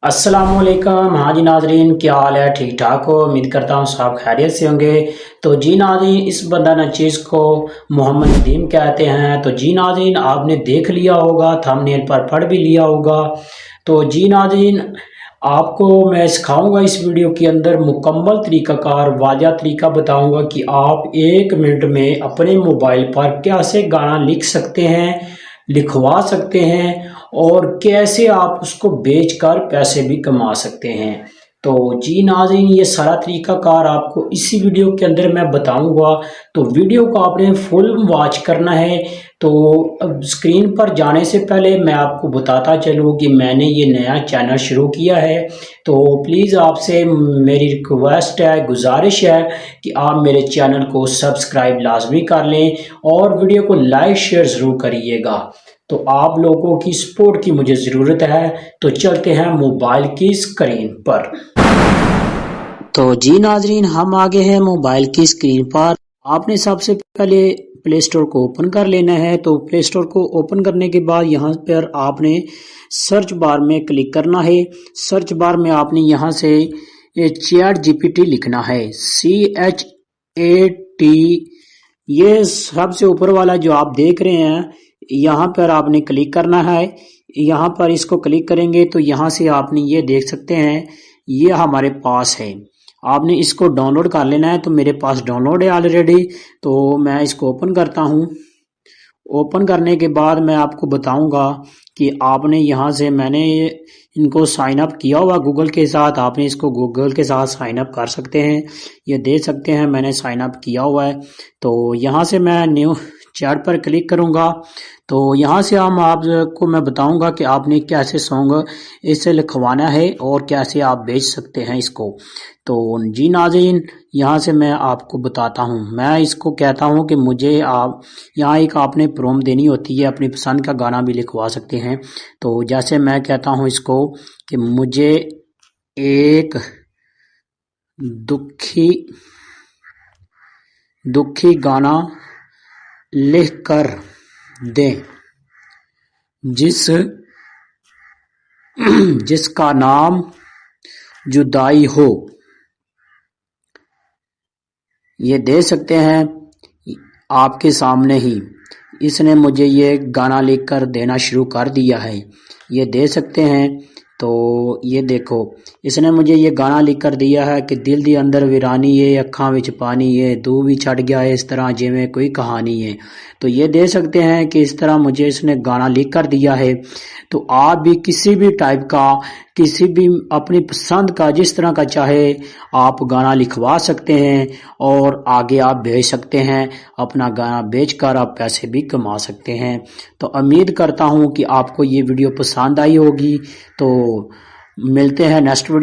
अस्सलामुअलैकुम। हाँ जी नाजरीन, क्या हाल है? ठीक ठाक हो? उम्मीद करता हूँ सब खैरियत से होंगे। तो जी नाजरीन, इस बंदा नचीज़ को मोहम्मद नदीम कहते हैं। तो जी नाजरीन, आपने देख लिया होगा, थंबनेल पर पढ़ भी लिया होगा। तो जी नाजरीन, आपको मैं सिखाऊंगा इस वीडियो के अंदर मुकम्मल तरीक़ाकार वाज़ेह तरीका बताऊंगा कि आप 1 मिनट में अपने मोबाइल पर कैसे गाना लिख सकते हैं, लिखवा सकते हैं और कैसे आप उसको बेचकर पैसे भी कमा सकते हैं। तो जी नाज़रीन, ये सारा तरीक़ाकार आपको इसी वीडियो के अंदर मैं बताऊंगा। तो वीडियो को आपने फुल वॉच करना है। तो अब स्क्रीन पर जाने से पहले मैं आपको बताता चलूँ कि मैंने ये नया चैनल शुरू किया है। तो प्लीज़ आपसे मेरी रिक्वेस्ट है, गुजारिश है कि आप मेरे चैनल को सब्सक्राइब लाजमी कर लें और वीडियो को लाइक शेयर ज़रूर करिएगा। तो आप लोगों की सपोर्ट की मुझे ज़रूरत है। तो चलते हैं मोबाइल की स्क्रीन पर। तो जी नाजरीन, हम आगे हैं मोबाइल की स्क्रीन पर। आपने सबसे पहले प्ले स्टोर को ओपन कर लेना है। तो प्ले स्टोर को ओपन करने के बाद यहाँ पर आपने सर्च बार में क्लिक करना है। सर्च बार में आपने यहाँ से चैट जीपीटी लिखना है, CHAT। ये सबसे ऊपर वाला जो आप देख रहे हैं, यहाँ पर आपने क्लिक करना है। यहाँ पर इसको क्लिक करेंगे तो यहाँ से आपने ये देख सकते हैं, ये हमारे पास है। आपने इसको डाउनलोड कर लेना है। तो मेरे पास डाउनलोड है ऑलरेडी। तो मैं इसको ओपन करता हूँ। ओपन करने के बाद मैं आपको बताऊंगा कि आपने यहाँ से, मैंने इनको साइन अप किया हुआ गूगल के साथ, आपने इसको गूगल के साथ साइन अप कर सकते हैं। ये देख सकते हैं मैंने साइन अप किया हुआ है। तो यहाँ से मैं न्यू चैट पर क्लिक करूँगा। तो यहाँ से हम आपको मैं बताऊंगा कि आपने कैसे सॉन्ग इससे लिखवाना है और कैसे आप बेच सकते हैं इसको। तो जी नाज़रीन, यहाँ से मैं आपको बताता हूँ। मैं इसको कहता हूँ कि मुझे आप यहाँ एक आपने प्रोम देनी होती है, अपनी पसंद का गाना भी लिखवा सकते हैं। तो जैसे मैं कहता हूँ इसको कि मुझे एक दुखी दुखी गाना लिख कर दें जिसका नाम जुदाई हो। ये दे सकते हैं आपके सामने ही इसने मुझे ये गाना लिख कर देना शुरू कर दिया है। ये दे सकते हैं। तो ये देखो, इसने मुझे ये गाना लिख कर दिया है कि दिल दी अंदर वीरानी है, अखां विच पानी है, तू भी छड़ गया है इस तरह जिवें कोई कहानी है। तो ये दे सकते हैं कि इस तरह मुझे इसने गाना लिख कर दिया है। तो आप भी किसी भी टाइप का, किसी भी अपनी पसंद का, जिस तरह का चाहे आप गाना लिखवा सकते हैं और आगे आप भेज सकते हैं। अपना गाना बेचकर आप पैसे भी कमा सकते हैं। तो उम्मीद करता हूँ कि आपको ये वीडियो पसंद आई होगी। तो मिलते हैं नेक्स्ट वीडियो।